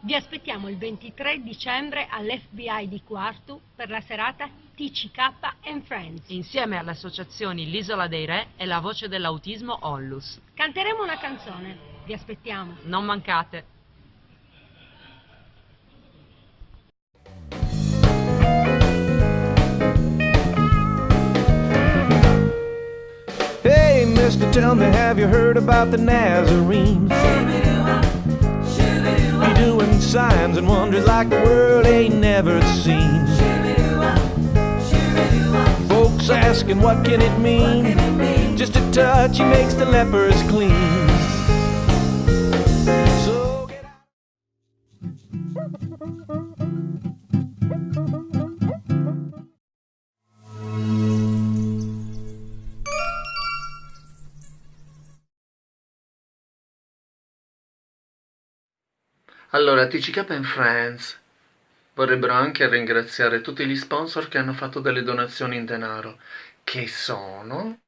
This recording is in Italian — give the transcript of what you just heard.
Vi aspettiamo il 23 dicembre all'FBI di Quartu per la serata TCK and Friends. Insieme alle associazioni L'Isola dei Re e la Voce dell'Autismo Onlus. Canteremo una canzone. Vi aspettiamo. Non mancate. Hey, mister, tell me, have you heard about the Nazarenes? Be doing signs and wonders like the world ain't never seen. Folks asking, what can it mean? Just a touch, he makes the lepers clean. So get out. Allora, TCK and Friends vorrebbero anche ringraziare tutti gli sponsor che hanno fatto delle donazioni in denaro, che sono